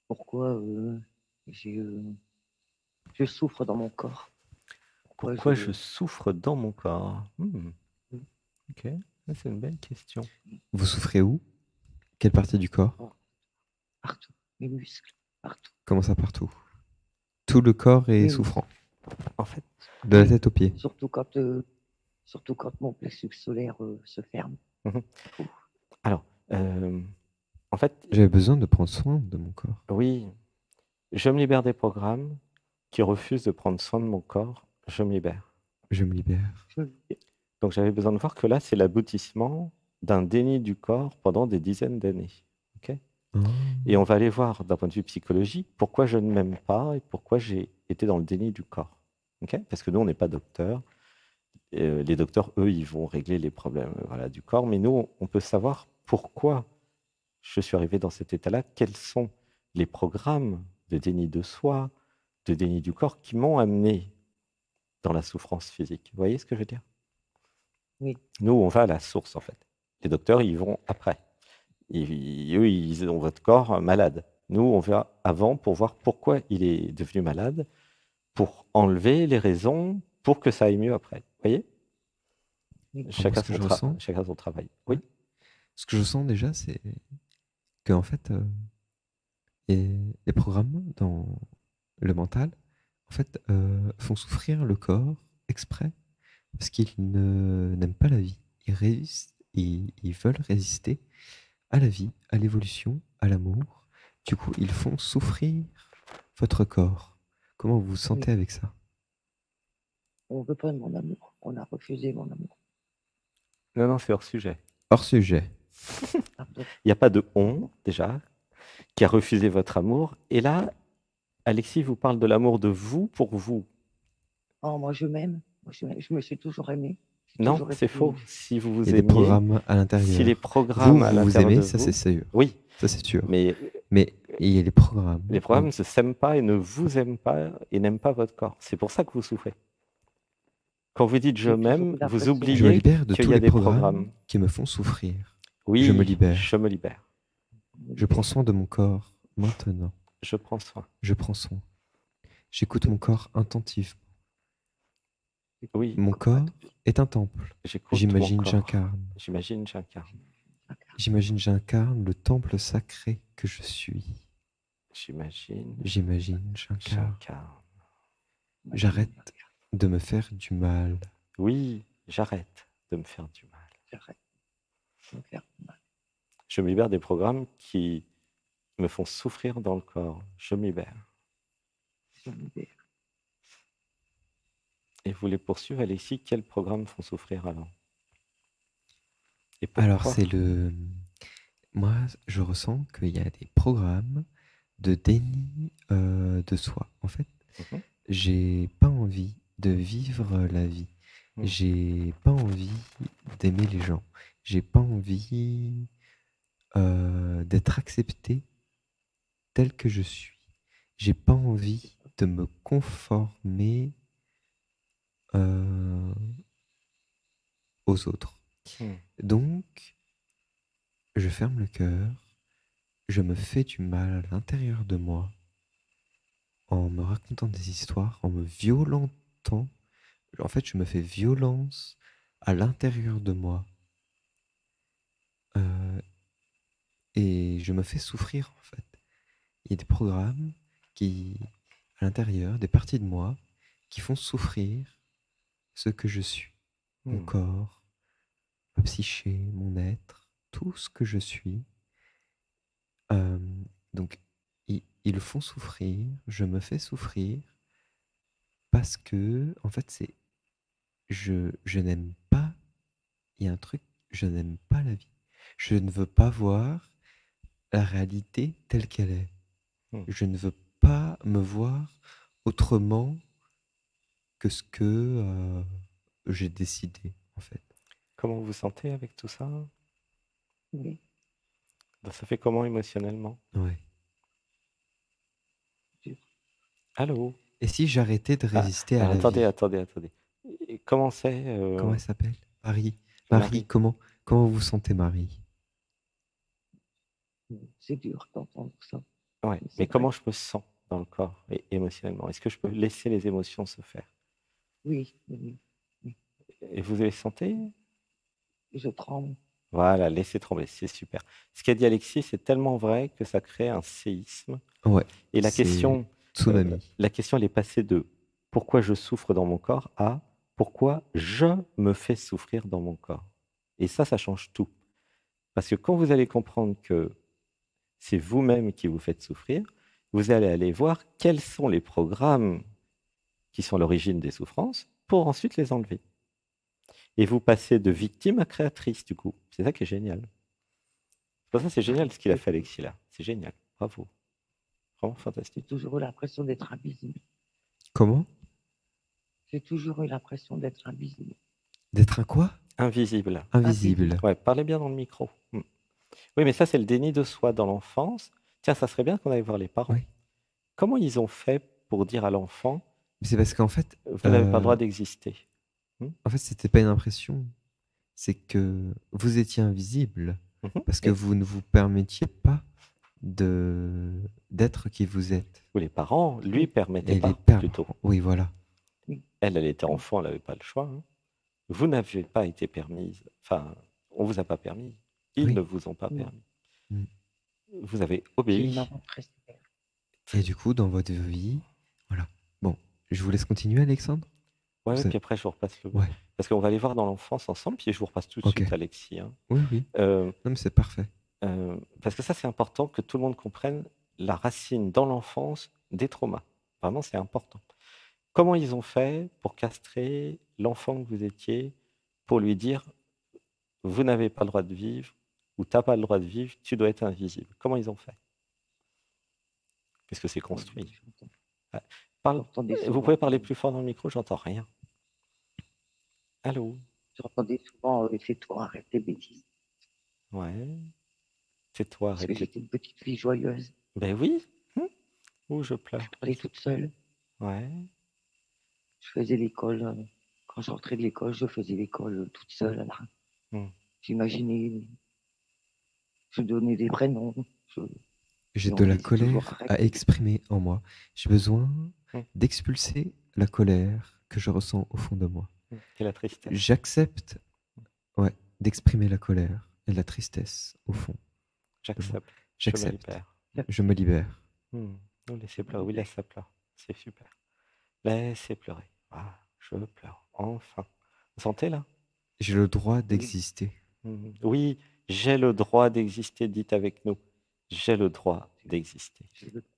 pourquoi j'ai, je souffre dans mon corps. Pourquoi Pourquoi je souffre dans mon corps? oui, Ok, ça, c'est une belle question. Vous souffrez où? Quelle partie du corps? partout, mes muscles, partout. Comment ça partout? Tout le corps est Mes souffrant, En fait, de la Oui, tête aux pieds. surtout quand mon plexus solaire se ferme. mhm. Ouf. Alors, en fait, J'avais besoin de prendre soin de mon corps. oui, je me libère des programmes qui refusent de prendre soin de mon corps. Je me libère. Je me libère. Donc, j'avais besoin de voir que là, c'est l'aboutissement d'un déni du corps pendant des dizaines d'années. Ok. Oh. Et on va aller voir d'un point de vue psychologique pourquoi je ne m'aime pas et pourquoi j'ai été dans le déni du corps. Ok. Parce que nous, on n'est pas docteurs. Les docteurs, eux, ils vont régler les problèmes voilà, du corps. Mais nous, on peut savoir pourquoi je suis arrivé dans cet état-là, quels sont les programmes de déni de soi, de déni du corps qui m'ont amené dans la souffrance physique. Vous voyez ce que je veux dire? Oui. Nous, on va à la source, en fait. Les docteurs, ils vont après. Eux, ils ont votre corps malade. Nous, on va avant pour voir pourquoi il est devenu malade, pour enlever les raisons pour que ça aille mieux après. Vous voyez? Chacun son travail. Oui. Ouais. Ce que je sens déjà, c'est que en fait, les programmes dans le mental, en fait, font souffrir le corps exprès parce qu'ils n'aiment pas la vie. Ils résistent, ils veulent résister à la vie, à l'évolution, à l'amour. Du coup, ils font souffrir votre corps. Comment vous vous sentez avec ça? On ne veut pas de mon amour. On a refusé mon amour. Non, c'est hors sujet. Hors sujet. Il n'y a pas de on, déjà, qui a refusé votre amour. Et là, Alexis vous parle de l'amour de vous pour vous. Oh, moi, je m'aime. Je me suis toujours aimé. Non, c'est faux. Si vous vous Il y a des aimiez, programmes à l'intérieur. si les programmes à vous l'intérieur aimez, de ça vous, c'est sûr. oui, Ça c'est sûr. mais il y a les programmes. les programmes ne s'aiment pas et ne vous aiment pas et n'aiment pas votre corps. C'est pour ça que vous souffrez. Quand vous dites je m'aime, vous oubliez je me libère de qu'il tous y a les des programmes qui me font souffrir. Oui, je me libère. Je me libère. Je prends soin de mon corps maintenant. Je prends soin. Je prends soin. J'écoute mon corps attentivement. Oui. Mon corps est un temple. J'imagine j'incarne. J'imagine j'incarne le temple sacré que je suis. J'imagine j'incarne. J'arrête de me faire du mal. Oui, j'arrête de me faire du mal. J'arrête de me faire du mal. Je me libère des programmes qui me font souffrir dans le corps. Je me libère. Je me libère. Et vous les poursuivez, Alexis, quels programmes font souffrir alors? Et pourquoi? Alors c'est le... Moi, je ressens qu'il y a des programmes de déni de soi. En fait, j'ai pas envie de vivre la vie. J'ai pas envie d'aimer les gens. J'ai pas envie d'être accepté tel que je suis. J'ai pas envie de me conformer aux autres. Donc, je ferme le cœur, je me fais du mal à l'intérieur de moi en me racontant des histoires, en me violentant. En fait, je me fais violence à l'intérieur de moi. Et je me fais souffrir, en fait. Il y a des programmes qui, à l'intérieur, des parties de moi, qui font souffrir ce que je suis. Mon corps, ma psyché, mon être, tout ce que je suis. Donc, ils font souffrir, je me fais souffrir, parce que, en fait, c'est... Je n'aime pas... Il y a un truc, je n'aime pas la vie. Je ne veux pas voir la réalité telle qu'elle est. Je ne veux pas me voir autrement que ce que j'ai décidé, en fait. Comment vous vous sentez avec tout ça? Oui. Ça fait comment émotionnellement? Ouais. Allô? Et si j'arrêtais de résister à la vie? Attendez. Comment c'est Comment elle s'appelle? Marie, comment vous vous sentez, Marie? C'est dur d'entendre ça. Ouais. C'est Mais vrai. comment je me sens dans le corps et émotionnellement? Est-ce que je peux laisser les émotions se faire? Oui, oui, oui. Et vous les sentez? Je tremble. Voilà, laissez trembler, c'est super. Ce qu'a dit Alexis, c'est tellement vrai que ça crée un séisme. Ouais, Et c'est tsunami. la question, elle est passée de pourquoi je souffre dans mon corps à pourquoi je me fais souffrir dans mon corps. Et ça change tout. Parce que quand vous allez comprendre que c'est vous-même qui vous faites souffrir, vous allez aller voir quels sont les programmes qui sont l'origine des souffrances pour ensuite les enlever. Et vous passez de victime à créatrice, du coup. C'est ça qui est génial. Pour ça, c'est génial ce qu'il a fait, Alexis, là. C'est génial. Bravo. Vraiment J'ai fantastique. toujours eu l'impression d'être invisible. Comment? J'ai toujours eu l'impression d'être invisible. D'être un quoi? Invisible. Invisible. Ouais, parlez bien dans le micro. Oui, mais ça, c'est le déni de soi dans l'enfance. Tiens, ça serait bien qu'on aille voir les parents. Oui. Comment ils ont fait pour dire à l'enfant, C'est parce qu'en fait, vous n'avez pas le droit d'exister? c'était pas une impression. C'est que vous étiez invisible parce que Et vous ne vous permettiez pas d'être qui vous êtes. ou les parents lui permettaient Et les pas, pères, plutôt. oui, voilà. Elle était enfant, elle n'avait pas le choix. Hein. Vous n'avez pas été permise. Enfin, on vous a pas permis. Ils Oui. ne vous ont pas permis. Mm. Vous avez J'ai une obéi. maman très sévère. Et du coup, dans votre vie, voilà. Bon, je vous laisse continuer, Alexandre. Ouais, Vous puis avez- après, je vous repasse le. Ouais, Parce qu'on va aller voir dans l'enfance ensemble, puis je vous repasse tout de ok. suite, Alexis. Hein. Oui, oui. Euh, Non, mais c'est parfait. parce que ça, c'est important que tout le monde comprenne la racine dans l'enfance des traumas. Vraiment, c'est important. Comment ils ont fait pour castrer l'enfant que vous étiez, pour lui dire, vous n'avez pas le droit de vivre, ou tu n'as pas le droit de vivre, tu dois être invisible. Comment ils ont fait? Parce que c'est construit. Ah, J'entendais vous souvent. pouvez parler plus fort dans le micro, j'entends rien. Allô? J'entendais souvent, c'est toi, arrête tes bêtises. Ouais. C'est toi, Parce que arrête. j'étais une petite fille joyeuse. Ben oui. Ou je pleure. Je parlais toute seule. Ouais. Je faisais l'école. Quand je rentrais de l'école, je faisais l'école toute seule. Là. Hmm. J'imaginais. Je donnais des prénoms. J'ai Et de on me la disait toujours, colère arrête à tes bêtises. exprimer en moi. J'ai besoin Hmm. d'expulser la colère que je ressens au fond de moi. Et la tristesse. J'accepte, ouais, d'exprimer la colère et la tristesse au fond. J'accepte. Je me J'accepte. libère. Je me libère. Non, laissez pleurer. Oui, laisse ça pleurer. C'est super. Laissez pleurer. Ah, je pleure. Enfin. Vous sentez là? J'ai le droit d'exister. Oui, j'ai le droit d'exister. Dites avec nous. J'ai le droit d'exister.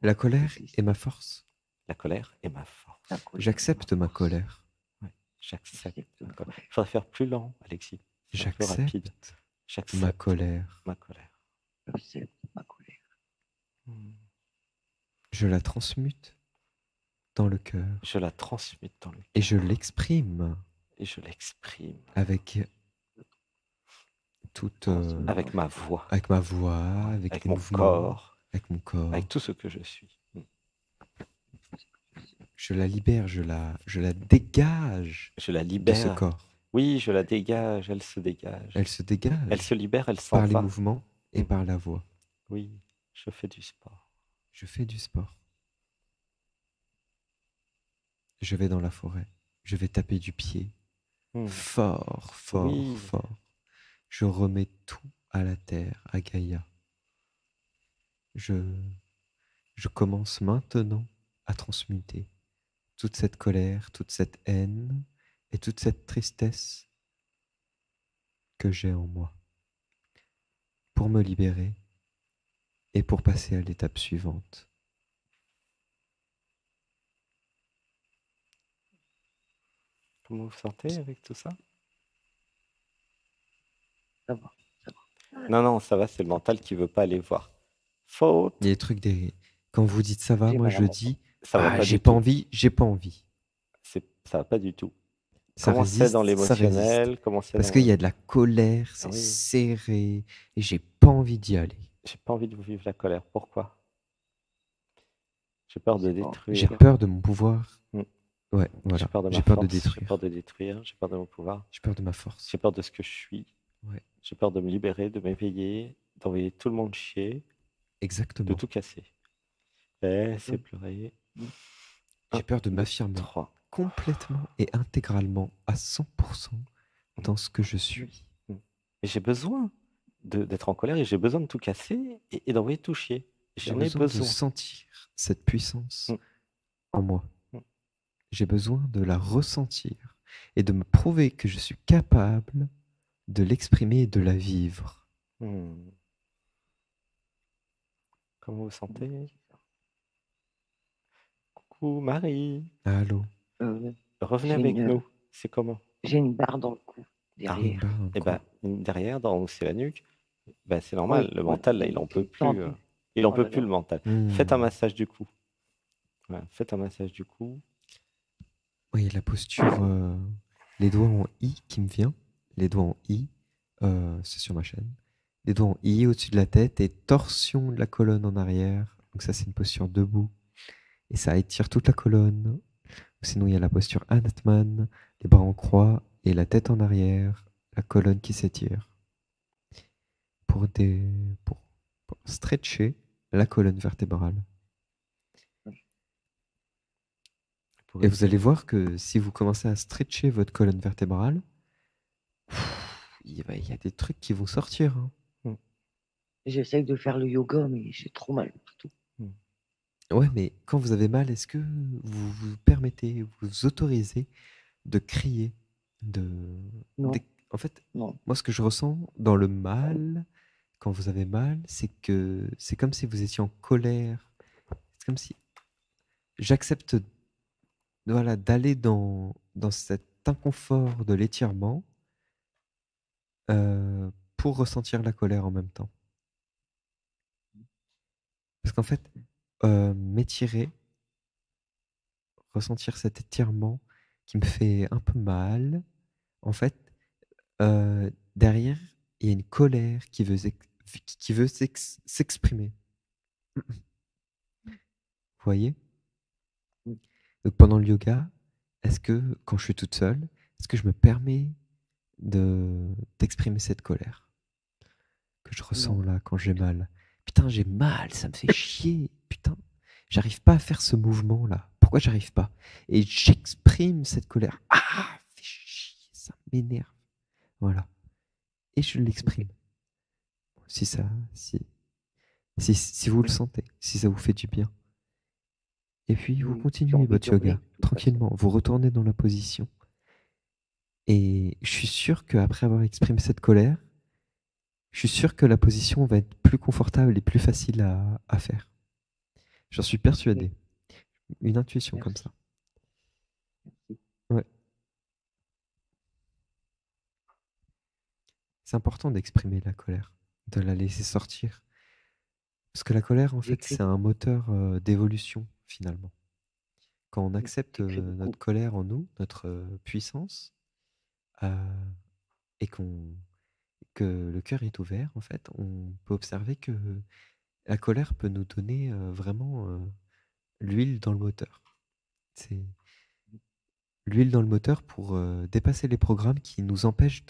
La colère est ma force. La colère est ma force. J'accepte ma colère. Ouais, j'accepte ma colère. Il faudrait faire plus lent, Alexis. C'est un peu rapide. J'accepte J'accepte ma colère. ma colère. J'accepte ma colère. Je la transmute dans le cœur. Je la transmute dans le cœur. Et je l'exprime. Et je l'exprime. Avec toute. Avec ma voix. Avec ma voix, avec mon mouvements, corps. avec mon corps. Avec tout ce que je suis. Je la libère, je la dégage. Je la De libère. ce corps. Oui, je la dégage, elle se dégage. Elle se dégage. Elle se libère, elle s'en par va. les mouvements et par la voix. Oui, je fais du sport. Je fais du sport. Je vais dans la forêt. Je vais taper du pied. Fort, fort, Oui. fort. Je remets tout à la terre, à Gaïa. Je commence maintenant à transmuter toute cette colère, toute cette haine et toute cette tristesse que j'ai en moi pour me libérer et pour passer à l'étape suivante. Comment vous sentez avec tout ça? Ça va, ça va. Non, ça va, c'est le mental qui veut pas aller voir. Faute. Il y a des trucs Quand vous dites ça va, moi je dis ça va pas j'ai du pas tout. envie, j'ai pas envie. Ça va pas du tout. Ça Comment résiste, c'est dans l'émotionnel? Parce qu'il y a de la colère, c'est Oui. serré, et j'ai pas envie d'y aller. J'ai pas envie de vous vivre la colère. Pourquoi? J'ai peur de détruire. J'ai peur de mon pouvoir. Ouais, voilà. J'ai peur de ma J'ai peur force. de détruire. J'ai peur de détruire. J'ai peur de mon pouvoir. J'ai peur de ma force. J'ai peur de ce que je suis. Ouais. J'ai peur de me libérer, de m'éveiller, d'envoyer tout le monde chier, Exactement. de tout casser. c'est pleurer. J'ai peur de m'affirmer 3. complètement et intégralement à 100% dans ce que je suis. Et j'ai besoin d'être en colère et j'ai besoin de tout casser et d'envoyer tout chier. J'ai J'en ai besoin de besoin. sentir cette puissance Mm. en moi. Mm. J'ai besoin de la ressentir et de me prouver que je suis capable de l'exprimer et de la vivre. Comment vous sentez? Coucou Marie. Allô? Revenez avec nous. C'est comment? J'ai une barre dans le cou, derrière. Et bah, derrière, c'est la nuque. Bah, c'est normal, Oui, le voilà, mental, là, elle il en était peut plus. tendue. Il en Oh peut là plus, là. le mental. Faites un massage du cou. Voilà, faites un massage du cou. Oui, la posture, les doigts en I qui me vient. Les doigts en I, c'est sur ma chaîne. Les doigts en I au-dessus de la tête et torsion de la colonne en arrière. Donc ça, c'est une posture debout. Et ça étire toute la colonne. Sinon, il y a la posture Anatman, les bras en croix et la tête en arrière, la colonne qui s'étire. Pour stretcher la colonne vertébrale. Et vous allez voir que si vous commencez à stretcher votre colonne vertébrale, il y a des trucs qui vont sortir. Hein. J'essaye de faire le yoga, mais j'ai trop mal partout. Ouais, mais quand vous avez mal, est-ce que vous vous permettez, vous autorisez de crier Non. En fait, non. Moi, ce que je ressens dans le mal, quand vous avez mal, c'est que c'est comme si vous étiez en colère. C'est comme si j'accepte d'aller dans cet inconfort de l'étirement pour ressentir la colère en même temps. Parce qu'en fait, m'étirer, ressentir cet étirement qui me fait un peu mal, en fait, derrière, il y a une colère qui veut s'exprimer. Vous voyez? Donc pendant le yoga, est-ce que quand je suis toute seule, est-ce que je me permets d'exprimer cette colère que je ressens là quand j'ai mal? Putain, j'ai mal, ça me fait chier. Putain, j'arrive pas à faire ce mouvement là. Pourquoi j'arrive pas? Et j'exprime cette colère. Ah, fait chier, ça m'énerve. Voilà. Et je l'exprime. Si vous le sentez, si ça vous fait du bien. Et puis vous continuez votre yoga tranquillement. Vous retournez dans la position. Et je suis sûr qu'après avoir exprimé cette colère, je suis sûr que la position va être plus confortable et plus facile à faire. J'en suis persuadé. Une intuition comme ça. Ouais. C'est important d'exprimer la colère, de la laisser sortir. Parce que la colère, en fait, c'est un moteur d'évolution, finalement. Quand on accepte notre colère en nous, notre puissance, et que le cœur est ouvert, en fait, on peut observer que la colère peut nous donner vraiment l'huile dans le moteur. C'est l'huile dans le moteur pour dépasser les programmes qui nous empêchent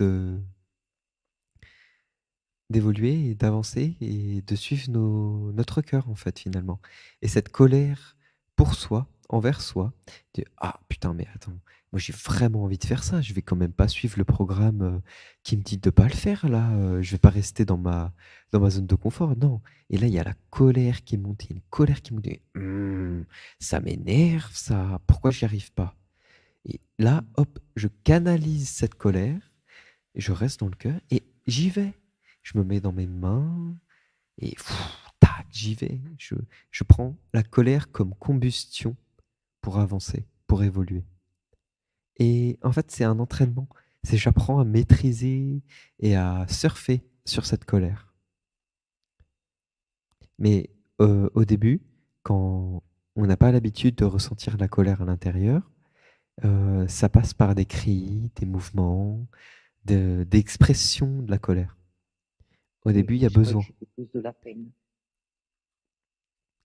d'évoluer et d'avancer et de suivre notre cœur, en fait, finalement. Et cette colère pour soi, envers soi, de ah putain, mais attends, moi j'ai vraiment envie de faire ça, je vais quand même pas suivre le programme qui me dit de pas le faire là, je vais pas rester dans ma zone de confort, non. Et là, il y a la colère qui monte, il y a une colère qui monte, ça m'énerve, ça, pourquoi j'y arrive pas? Et là, hop, je canalise cette colère, et je reste dans le cœur, et j'y vais. Je me mets dans mes mains, et tac, j'y vais. Je prends la colère comme combustion pour avancer, pour évoluer. Et en fait, c'est un entraînement. C'est j'apprends à maîtriser et à surfer sur cette colère. Mais au début, quand on n'a pas l'habitude de ressentir la colère à l'intérieur, ça passe par des cris, des mouvements, d'expression de la colère. Au début, il y a besoin. De la peine.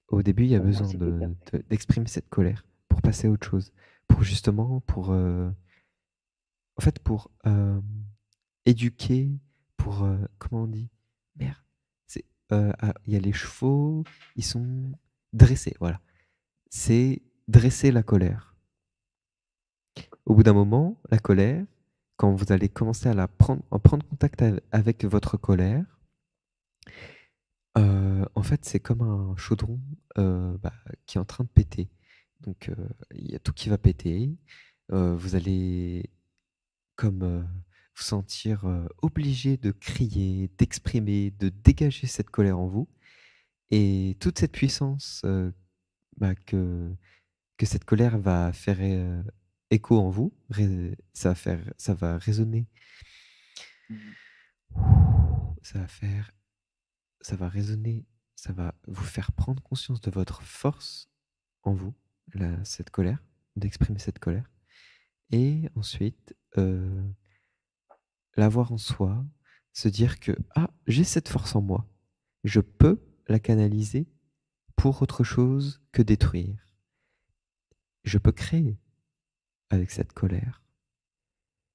Au début, il y a besoin d'exprimer cette colère pour passer à autre chose, pour justement, en fait, pour éduquer, pour comment on dit? Merde, il y a les chevaux, ils sont dresser, voilà. C'est dresser la colère. Au bout d'un moment, la colère, quand vous allez commencer à prendre contact avec votre colère, en fait, c'est comme un chaudron qui est en train de péter. Donc, il y a tout qui va péter. Vous allez vous sentir obligé de crier, d'exprimer, de dégager cette colère en vous. Et toute cette puissance que cette colère va faire écho en vous, ça va résonner, ça va résonner, ça va vous faire prendre conscience de votre force en vous, cette colère, d'exprimer cette colère. Et ensuite, l'avoir en soi, se dire que j'ai cette force en moi, je peux la canaliser pour autre chose que détruire. Je peux créer avec cette colère.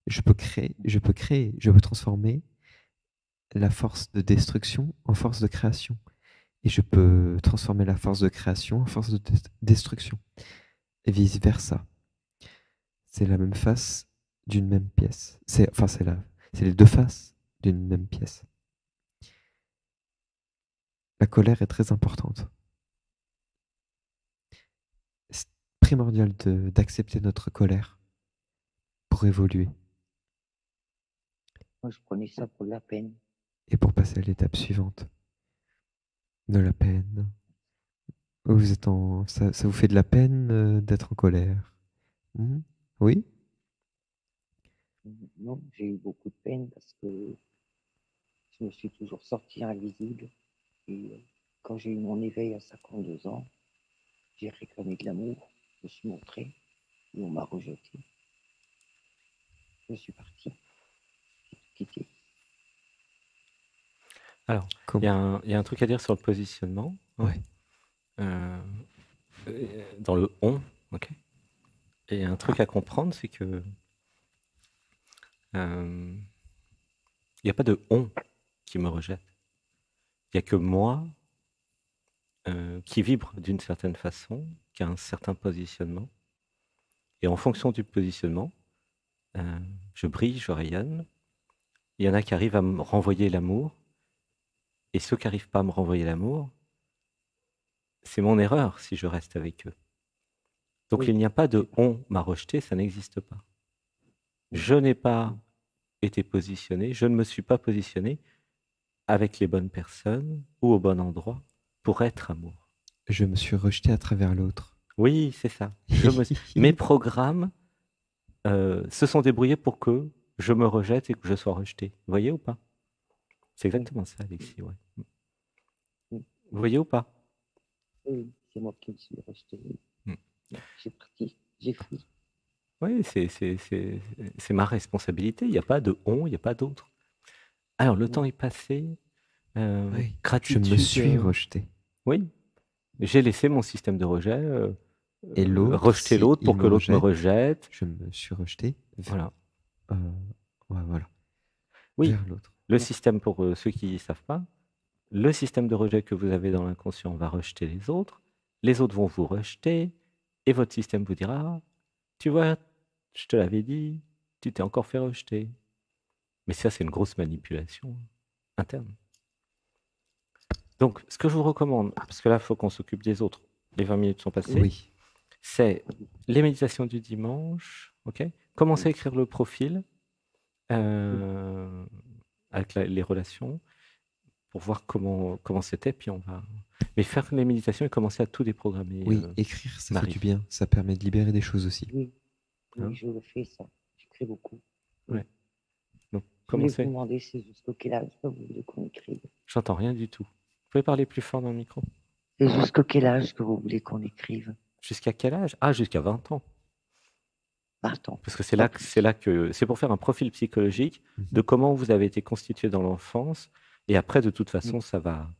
Je peux transformer la force de destruction en force de création. Et je peux transformer la force de création en force de destruction. Et vice-versa. C'est la même face d'une même pièce. C'est les deux faces d'une même pièce. La colère est très importante. C'est primordial d'accepter notre colère pour évoluer. Moi, je prenais ça pour de la peine. Et pour passer à l'étape suivante. De la peine. Vous êtes ça vous fait de la peine d'être en colère? Oui? Non, j'ai eu beaucoup de peine parce que je me suis toujours sorti invisible. Et quand j'ai eu mon éveil à 52 ans, j'ai réclamé de l'amour, je me suis montré, et on m'a rejeté. Je suis parti, j'ai tout quitté. Alors, il y a un truc à dire sur le positionnement. Ouais. Dans le on, ok. Et un truc à comprendre, c'est que il n'y a pas de on qui me rejette. Il n'y a que moi qui vibre d'une certaine façon, qui a un certain positionnement. Et en fonction du positionnement, je brille, je rayonne. Il y en a qui arrivent à me renvoyer l'amour. Et ceux qui n'arrivent pas à me renvoyer l'amour, c'est mon erreur si je reste avec eux. Donc il n'y a pas de on m'a rejeté, ça n'existe pas. Je n'ai pas été positionné, je ne me suis pas positionné avec les bonnes personnes ou au bon endroit pour être amour. Je me suis rejeté à travers l'autre. Oui, c'est ça. Mes programmes se sont débrouillés pour que je me rejette et que je sois rejeté. Vous voyez ou pas? C'est exactement ça, Alexis. Ouais. Vous voyez ou pas? Oui, c'est moi qui me suis rejeté. J'ai parti, j'ai fui. Oui, c'est ma responsabilité. Il n'y a pas de on, il n'y a pas d'autre. Alors, le temps est passé. Oui, Gratitude. je me suis rejeté. Oui, j'ai laissé mon système de rejet et l'autre, rejeter l'autre pour que l'autre me rejette. Je me suis rejeté. Voilà. Voilà. Oui, vers l'autre. Le système, pour ceux qui ne savent pas, le système de rejet que vous avez dans l'inconscient va rejeter les autres vont vous rejeter, et votre système vous dira, tu vois, je te l'avais dit, tu t'es encore fait rejeter. Mais ça, c'est une grosse manipulation interne. Donc, ce que je vous recommande, parce que là, il faut qu'on s'occupe des autres, les 20 minutes sont passées, oui. C'est les méditations du dimanche, ok. Commencez à écrire le profil avec les relations pour voir comment c'était, puis on va... Mais faire les méditations et commencer à tout déprogrammer. Oui, écrire, ça fait du bien. Ça permet de libérer des choses aussi. Oui, je le fais, ça. J'écris beaucoup. Ouais. Donc, je voulais vous demander, c'est jusqu'à quel âge que vous voulez qu'on écrive? J'entends rien du tout. Vous pouvez parler plus fort dans le micro? C'est jusqu'à quel âge que vous voulez qu'on écrive? Jusqu'à quel âge? Ah, jusqu'à 20 ans. 20 ans. Parce que c'est là que c'est pour faire un profil psychologique de comment vous avez été constitué dans l'enfance. Et après, de toute façon, ça va.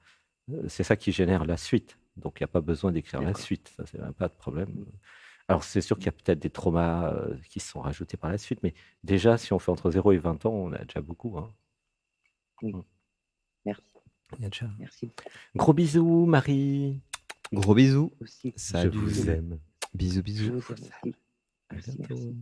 C'est ça qui génère la suite. Donc, il n'y a pas besoin d'écrire la suite. Ça, c'est pas de problème. Alors, c'est sûr qu'il y a peut-être des traumas qui se sont rajoutés par la suite. Mais déjà, si on fait entre 0 et 20 ans, on a déjà beaucoup. Hein. Oui. Merci. Il y a déjà... Merci. Gros bisous, Marie. Gros bisous. Aussi. Je Salut. vous aime. Bisous, Je bisous. vous aime aussi. À Merci, bientôt. merci.